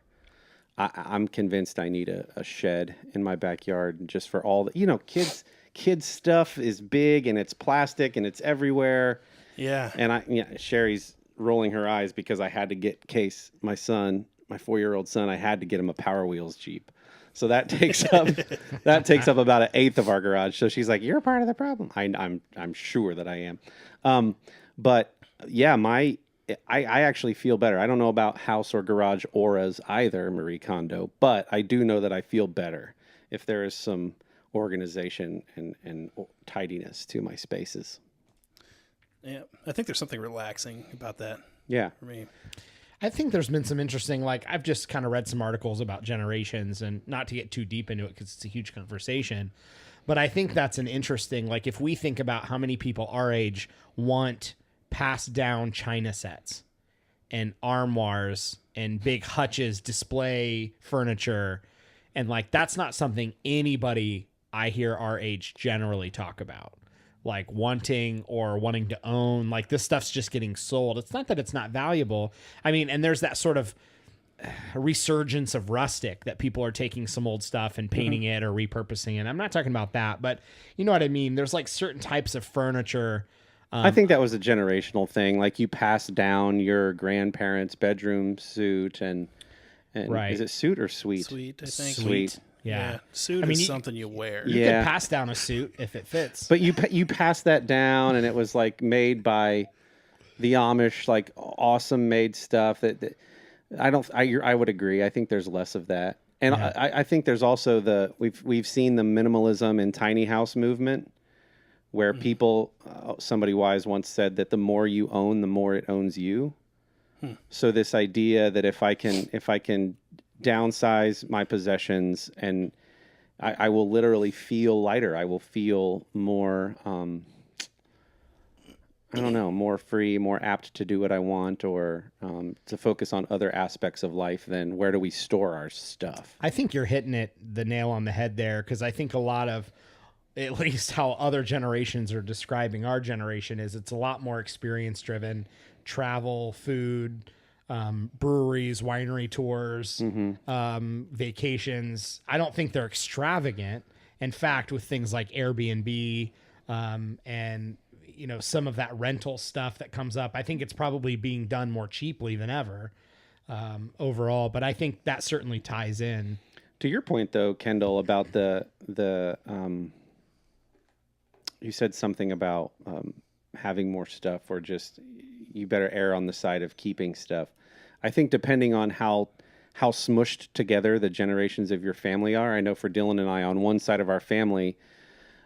I'm convinced I need a shed in my backyard just for all the, kids stuff is big and it's plastic and it's everywhere. Yeah. And Sherry's rolling her eyes because I had to get Case, my son, my 4-year-old son, I had to get him a Power Wheels Jeep. So that takes up about an eighth of our garage. So she's like, "You're a part of the problem." I'm sure that I am. But yeah, I actually feel better. I don't know about house or garage auras either, Marie Kondo, but I do know that I feel better if there is some organization and tidiness to my spaces. Yeah. I think there's something relaxing about that Yeah. for me. I think there's been some interesting, like, I've just kind of read some articles about generations, and not to get too deep into it because it's a huge conversation, but I think that's an interesting, like, if we think about how many people our age want passed down china sets and armoires and big hutches, display furniture, and like, that's not something anybody I hear our age generally talk about. Like wanting to own, like this stuff's just getting sold. It's not that it's not valuable. I mean, and there's that sort of resurgence of rustic that people are taking some old stuff and painting it or repurposing it. I'm not talking about that, but you know what I mean? There's like certain types of furniture. I think that was a generational thing. Like you pass down your grandparents' bedroom suit and Right. Is it suit or suite? Sweet, I think. Sweet. Yeah. Suit I mean, is something you wear. You Yeah. could pass down a suit if it fits. But you pass that down, and it was like made by the Amish, like awesome made stuff. That I would agree. I think there's less of that, and Yeah. I think there's also we've seen the minimalism and tiny house movement, where people, somebody wise once said that the more you own, the more it owns you. So this idea that if I can downsize my possessions and I will literally feel lighter. I will feel more, more free, more apt to do what I want, or to focus on other aspects of life than where do we store our stuff. I think you're hitting the nail on the head there, because I think a lot of, at least how other generations are describing our generation, is it's a lot more experience driven, travel, food, breweries, winery tours, vacations. I don't think they're extravagant. In fact, with things like Airbnb and some of that rental stuff that comes up, I think it's probably being done more cheaply than ever overall. But I think that certainly ties in. To your point, though, Kendall, about the you said something about having more stuff, or just you better err on the side of keeping stuff. I think depending on how smushed together the generations of your family are. I know for Dylan and I, on one side of our family,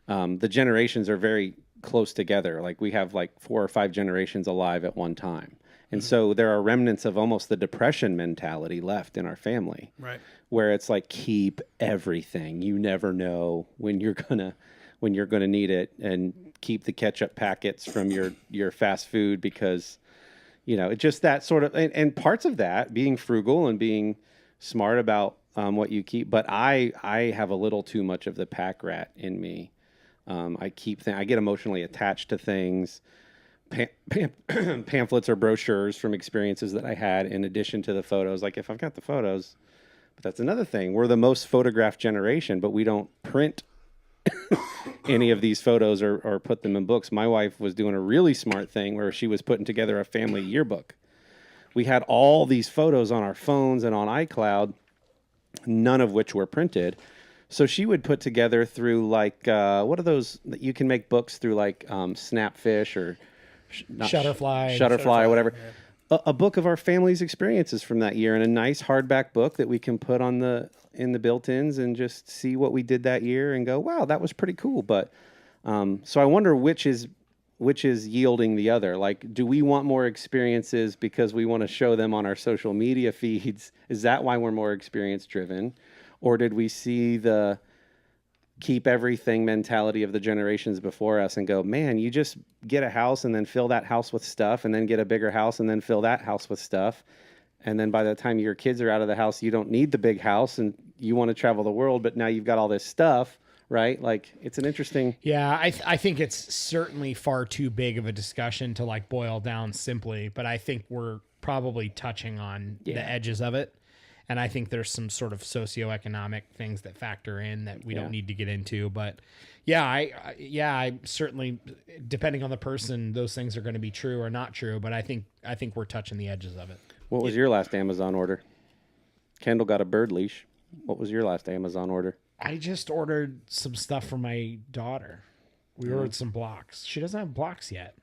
the generations are very close together. Like we have like 4 or 5 generations alive at one time. And so there are remnants of almost the Depression mentality left in our family. Right. Where it's like, keep everything. You never know when you're gonna need it, and keep the ketchup packets from your fast food, because it's just that sort of, and parts of that being frugal and being smart about what you keep. But I have a little too much of the pack rat in me. I get emotionally attached to things, pamphlets or brochures from experiences that I had, in addition to the photos. Like if I've got the photos, but that's another thing. We're the most photographed generation, but we don't print any of these photos or put them in books. My wife was doing a really smart thing where she was putting together a family yearbook. We had all these photos on our phones and on iCloud, none of which were printed. So she would put together through like, what are those that you can make books through, like Snapfish or Shutterfly or whatever. Yeah. A book of our family's experiences from that year, and a nice hardback book that we can put on in the built-ins and just see what we did that year and go, wow, that was pretty cool. But so I wonder which is yielding the other. Like, do we want more experiences because we want to show them on our social media feeds? Is that why we're more experience driven? Or did we see the keep everything mentality of the generations before us and go, man, you just get a house and then fill that house with stuff, and then get a bigger house and then fill that house with stuff. And then by the time your kids are out of the house, you don't need the big house and you want to travel the world, but now you've got all this stuff, right? Like, it's an interesting... Yeah, I think it's certainly far too big of a discussion to like boil down simply, but I think we're probably touching on the edges of it. And I think there's some sort of socioeconomic things that factor in that we don't need to get into. But I certainly, depending on the person, those things are going to be true or not true. But I think we're touching the edges of it. What was your last Amazon order? Kendall got a bird leash. What was your last Amazon order? I just ordered some stuff for my daughter. We ordered some blocks. She doesn't have blocks yet.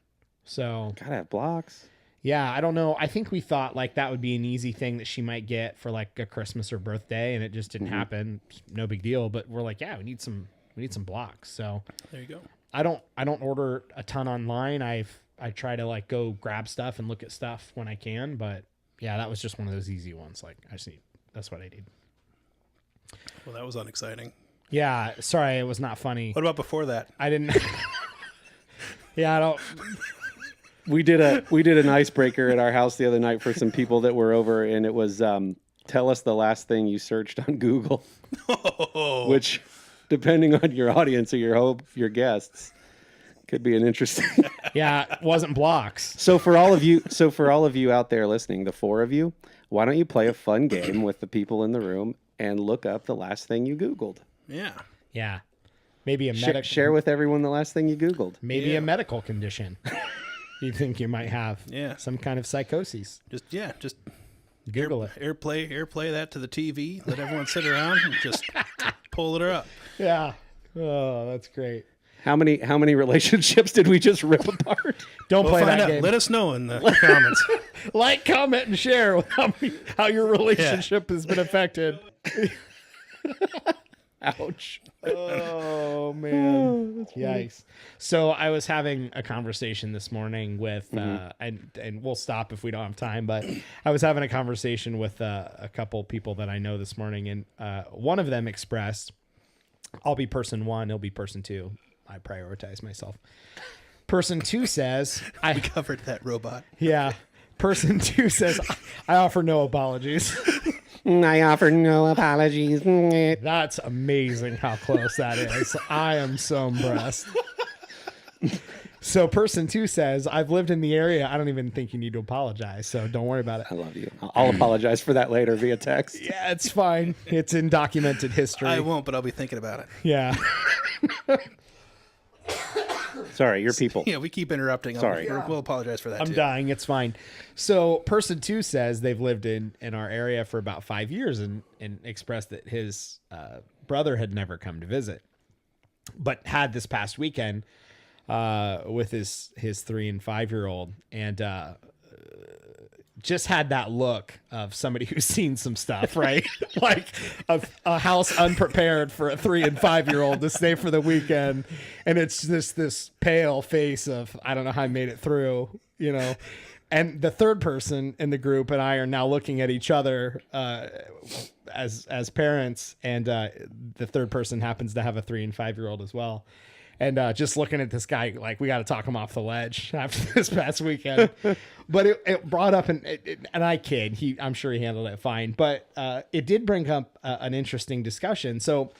So Gotta have blocks. Yeah, I don't know. I think we thought like that would be an easy thing that she might get for like a Christmas or birthday, and it just didn't happen. No big deal. But we're like, yeah, we need some blocks. So there you go. I don't order a ton online. I try to like go grab stuff and look at stuff when I can. But yeah, that was just one of those easy ones. Like that's what I need. Well, that was unexciting. Yeah, sorry, it was not funny. What about before that? I didn't. Yeah, I don't. We did an icebreaker at our house the other night for some people that were over, and it was tell us the last thing you searched on Google, which, depending on your audience or your guests, could be an interesting. Yeah, it wasn't blocks. So for all of you out there listening, the four of you, why don't you play a fun game with the people in the room and look up the last thing you Googled? Yeah. Maybe a medical. Share with everyone the last thing you Googled. Maybe a medical condition. You think you might have some kind of psychosis. Just Google it. Airplay that to the TV. Let everyone sit around and just pull it up. Yeah. Oh, that's great. How many relationships did we just rip apart? Don't play that out. game. Let us know in the comments. Like, comment, and share how your relationship has been affected. Ouch. Oh, man. Yikes. So I was having a conversation this morning with, and we'll stop if we don't have time, but I was having a conversation with a couple people that I know this morning, and one of them expressed, I'll be person one, he'll be person two. I prioritize myself. Person two says... We covered that robot. Yeah. Person two says, I offer no apologies. I offer no apologies. That's amazing how close that is. I am so impressed. So person two says, I've lived in the area. I don't even think you need to apologize. So don't worry about it. I love you. I'll apologize for that later via text. Yeah, it's fine. It's in documented history. I won't, but I'll be thinking about it. Yeah. Sorry, your people. Yeah, we keep interrupting. Sorry. We'll apologize for that, I'm dying. It's fine. So person two says they've lived in our area for about 5 years and expressed that his brother had never come to visit, but had this past weekend with his 3 and 5 year old, and just had that look of somebody who's seen some stuff, right? Like a house unprepared for a 3 and 5 year old to stay for the weekend. And it's this pale face of, I don't know how I made it through, you know? And the third person in the group and I are now looking at each other as parents. And the third person happens to have a 3 and 5 year old as well. And just looking at this guy, like, we got to talk him off the ledge after this past weekend. But it brought up, and I kid, I'm sure he handled it fine. But it did bring up an interesting discussion. So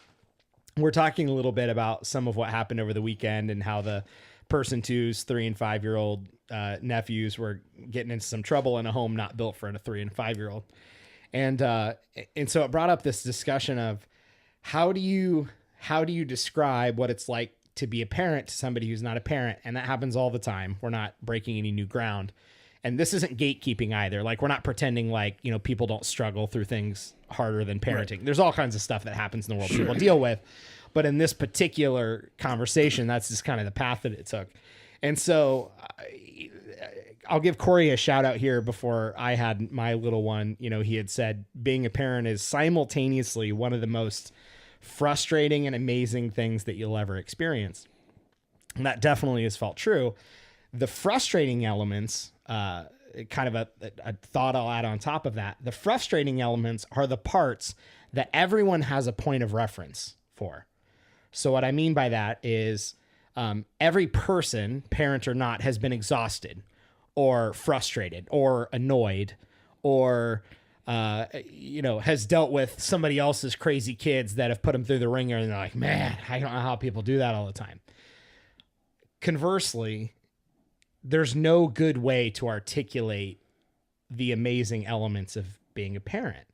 we're talking a little bit about some of what happened over the weekend and how the person two's 3 and 5 year old nephews were getting into some trouble in a home not built for a 3 and 5 year old. And so it brought up this discussion of how do you describe what it's like to be a parent to somebody who's not a parent. And that happens all the time. We're not breaking any new ground. And this isn't gatekeeping either. Like, we're not pretending like, you know, people don't struggle through things harder than parenting. Right. There's all kinds of stuff that happens in the world people deal with. But in this particular conversation, that's just kind of the path that it took. And so I'll give Corey a shout out here before I had my little one. You know, he had said being a parent is simultaneously one of the most frustrating and amazing things that you'll ever experience. And that definitely has felt true. The frustrating elements, kind of a thought I'll add on top of that. The frustrating elements are the parts that everyone has a point of reference for. So what I mean by that is every person, parent or not, has been exhausted or frustrated or annoyed or has dealt with somebody else's crazy kids that have put them through the ringer, and they're like, man, I don't know how people do that all the time. Conversely, there's no good way to articulate the amazing elements of being a parent.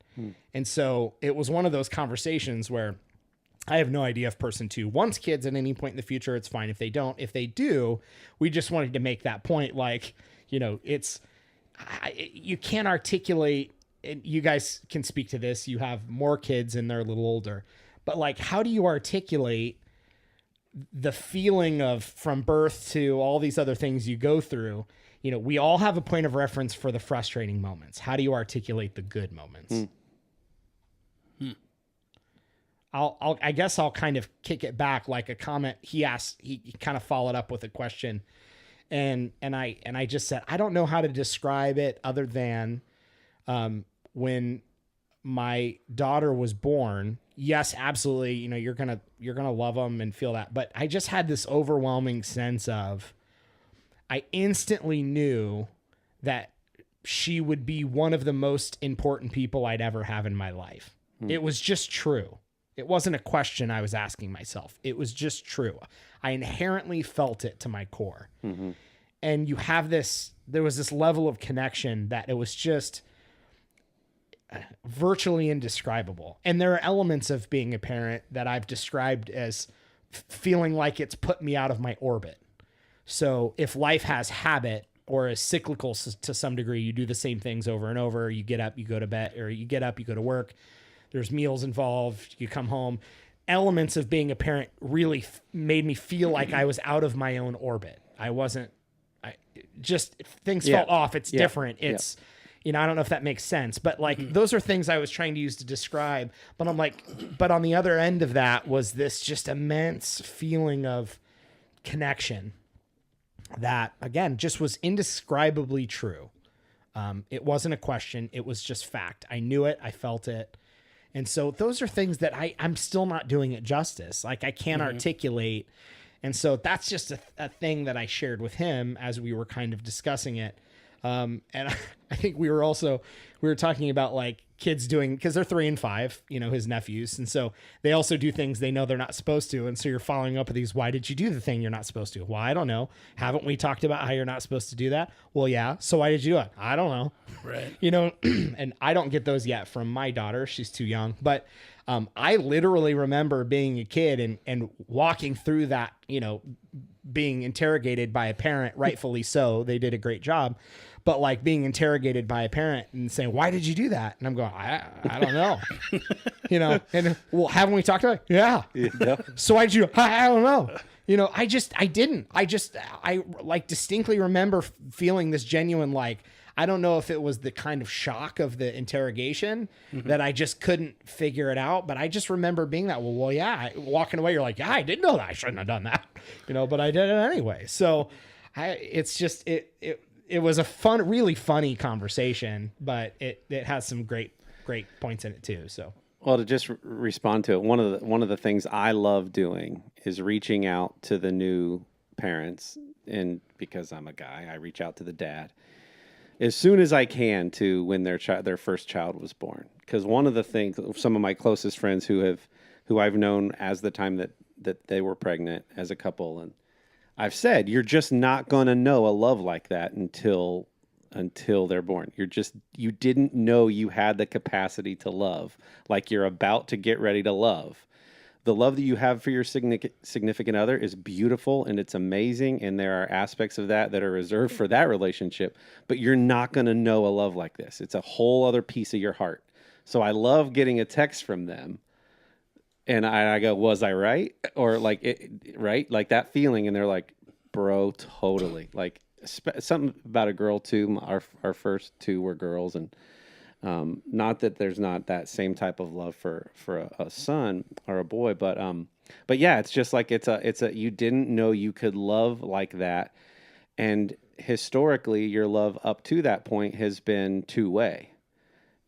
And so it was one of those conversations where I have no idea if person 2 wants kids at any point in the future. It's fine if they don't. If they do, we just wanted to make that point. Like, you know, you can't articulate, and you guys can speak to this. You have more kids and they're a little older, but like, how do you articulate the feeling of from birth to all these other things you go through? You know, we all have a point of reference for the frustrating moments. How do you articulate the good moments? I guess I'll kind of kick it back like a comment he asked. He kind of followed up with a question, and I just said, I don't know how to describe it other than when my daughter was born. Yes, absolutely. You know, you're going to love them and feel that. But I just had this overwhelming sense of, I instantly knew that she would be one of the most important people I'd ever have in my life. It was just true. It wasn't a question I was asking myself. It was just true. I inherently felt it to my core. Mm-hmm. And there was this level of connection that it was just virtually indescribable. And there are elements of being a parent that I've described as feeling like it's put me out of my orbit. So if life has habit or is cyclical to some degree, you do the same things over and over. You get up, you go to bed, or you get up, you go to work. There's meals involved. You come home. Elements of being a parent really made me feel like I was out of my own orbit. Things felt off. It's different. It's, I don't know if that makes sense, but like those are things I was trying to use to describe. But I'm like, but on the other end of that was this just immense feeling of connection that, again, just was indescribably true. It wasn't a question. It was just fact. I knew it. I felt it. And so those are things that I'm still not doing it justice. Like, I can't articulate. And so that's just a thing that I shared with him as we were kind of discussing it. And I think we were talking about like kids doing, because they're 3 and 5, his nephews. And so they also do things they know they're not supposed to. And so you're following up with these, why did you do the thing you're not supposed to? Well, I don't know. Haven't we talked about how you're not supposed to do that? Well, yeah. So why did you do it? I don't know. Right. And I don't get those yet from my daughter. She's too young. But I literally remember being a kid and walking through that, being interrogated by a parent, rightfully so. They did a great job. But like being interrogated by a parent and saying, why did you do that? And I'm going, I don't know, and well, haven't we talked about it? Yeah. So why did you, I don't know. I like distinctly remember feeling this genuine, like, I don't know if it was the kind of shock of the interrogation that I just couldn't figure it out, but I just remember being that, walking away, you're like, yeah, I didn't know that. I shouldn't have done that, but I did it anyway. So it was a really funny conversation, but it has some great points in it too. So, well, to just respond to it, one of the things I love doing is reaching out to the new parents, and because I'm a guy, I reach out to the dad as soon as I can to when their first child was born. Because one of the things, some of my closest friends who I've known as the time that they were pregnant as a couple, and I've said, you're just not going to know a love like that until they're born. You didn't know you had the capacity to love like you're about to get ready to love the love that you have for your significant other is beautiful and it's amazing. And there are aspects of that are reserved for that relationship, but you're not going to know a love like this. It's a whole other piece of your heart. So I love getting a text from them and I go, was I right? Or like, right? Like that feeling. And they're like, bro, totally. Like something about a girl too. Our first two were girls, and not that there's not that same type of love for a son or a boy, but yeah, it's just like it's a you didn't know you could love like that, and historically, your love up to that point has been two-way.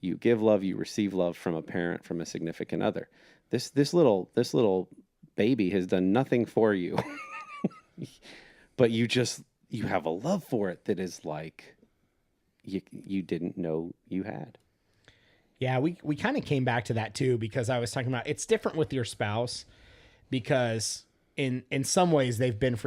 You give love, you receive love from a parent, from a significant other. This little baby has done nothing for you, but you have a love for it that is like you didn't know you had. Yeah, we kind of came back to that too, because I was talking about it's different with your spouse, because in some ways they've been there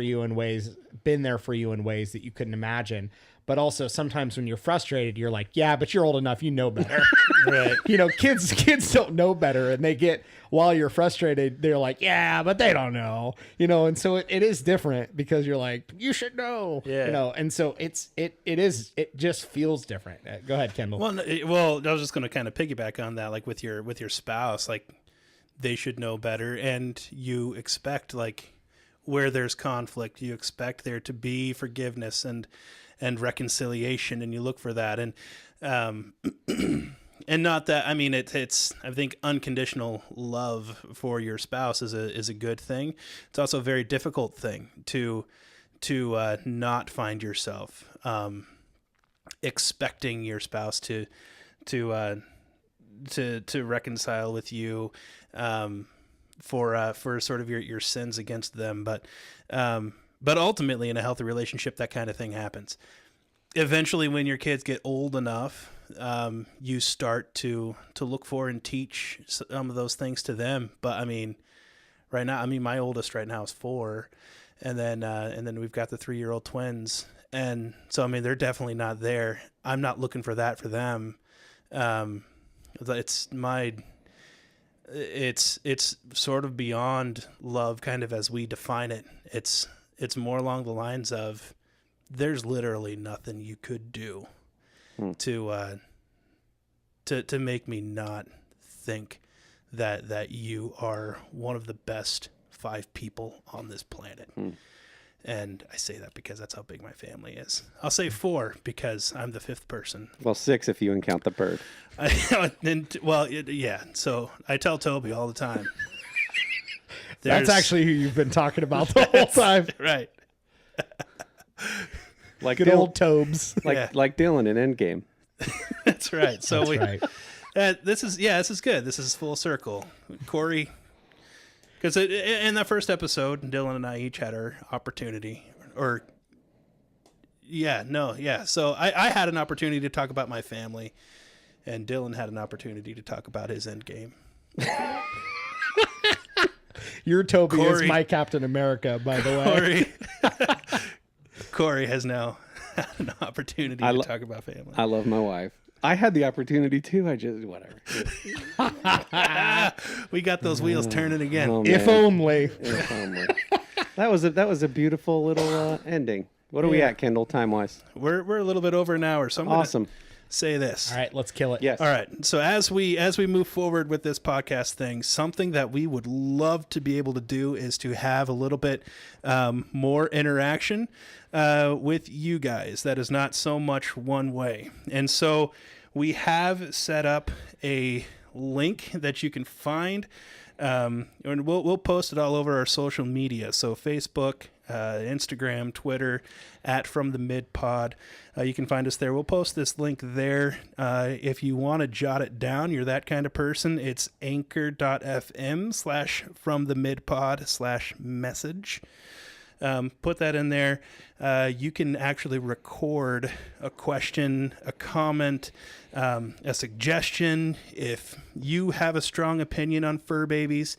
for you in ways that you couldn't imagine. But also sometimes when you're frustrated, you're like, yeah, but you're old enough, you know better. Right. Kids don't know better, and they get, while you're frustrated, they're like, yeah, but they don't know, and so it is different, because you're like, you should know, and so it just feels different. Go ahead, Kendall. Well, I was just going to kind of piggyback on that, like with your spouse, like they should know better, and you expect, like, where there's conflict, you expect there to be forgiveness and reconciliation, and you look for that, and and not that, I mean, it's I think unconditional love for your spouse is a good thing. It's also a very difficult thing to not find yourself expecting your spouse to reconcile with you for sort of your sins against them, but ultimately in a healthy relationship, that kind of thing happens. Eventually, when your kids get old enough, you start to look for and teach some of those things to them. But I mean, right now, my oldest right now is 4, and then we've got the 3-year-old twins, and so I mean, they're definitely not there. I'm not looking for that for them. It's sort of beyond love, kind of as we define it. It's more along the lines of there's literally nothing you could do to make me not think that you are one of the best 5 people on this planet. And I say that because that's how big my family is. I'll say 4 because I'm the 5th person. Well, 6 if you count the bird. Yeah. So I tell Toby all the time. That's actually who you've been talking about the whole time. Right. Like good old Tobes. Like Dylan in Endgame. That's right. So right. This is good. This is full circle. Corey, because in that first episode, Dylan and I each had our opportunity, So I had an opportunity to talk about my family, and Dylan had an opportunity to talk about his Endgame. Your Toby is my Captain America, by the way. Corey has now had an opportunity to talk about family. I love my wife. I had the opportunity too. I just, whatever. We got those wheels turning again. Oh, if only. That was a beautiful little ending. What are we at, Kendall, time-wise? We're a little bit over an hour, so I'm awesome. Say this. All right, let's kill it. Yes. All right. So as we move forward with this podcast thing, something that we would love to be able to do is to have a little bit more interaction with you guys. That is not so much one way. And so we have set up a link that you can find, and we'll post it all over our social media. So Facebook, Instagram, Twitter, @FromTheMidPod. You can find us there. We'll post this link there. If you want to jot it down, you're that kind of person, it's anchor.fm/FromTheMidPod/message. Put that in there. You can actually record a question, a comment, a suggestion. If you have a strong opinion on fur babies,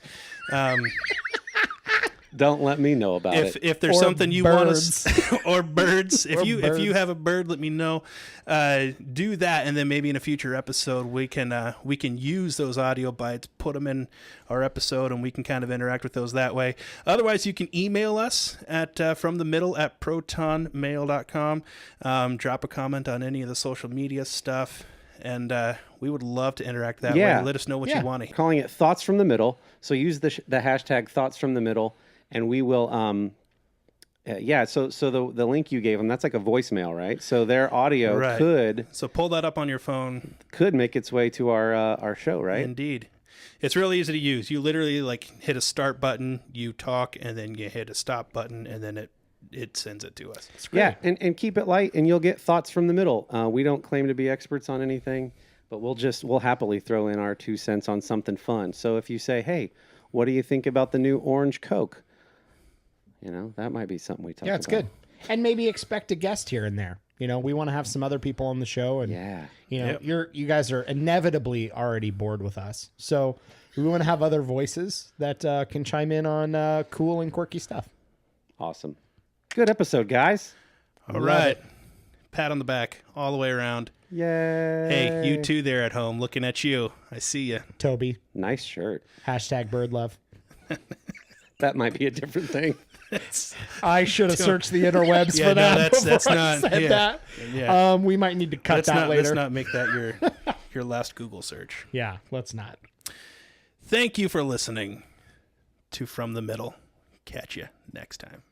Don't let me know about it. If there's Or something you want birds. to, or birds, if you birds. have a bird, let me know. Do that, and then maybe in a future episode we can use those audio bites, put them in our episode, and we can kind of interact with those that way. Otherwise, you can email us at fromthemiddle@protonmail.com. Drop a comment on any of the social media stuff, and we would love to interact that way. Let us know what you want. Calling it Thoughts from the Middle. So use the hashtag Thoughts from the Middle, and we will. So the link you gave them, that's like a voicemail, right? So their audio could pull that up on your phone. Could make its way to our show, right? Indeed. It's really easy to use. You literally hit a start button, you talk, and then you hit a stop button, and then it sends it to us. Yeah, and keep it light, and you'll get Thoughts from the Middle. We don't claim to be experts on anything, but we'll happily throw in our 2 cents on something fun. So if you say, hey, what do you think about the new orange Coke? That might be something we talk about. Yeah, it's good. And maybe expect a guest here and there. We want to have some other people on the show, and you guys are inevitably already bored with us. So we want to have other voices that can chime in on cool and quirky stuff. Awesome. Good episode, guys. All right. Pat on the back all the way around. Yay. Hey, you too there at home, looking at you. I see you. Toby. Nice shirt. Hashtag bird love. That might be a different thing. I should have searched the interwebs for that. That's not. That. Yeah. We might need to cut that later. Let's not make that your last Google search. Yeah, let's not. Thank you for listening to From the Middle. Catch you next time.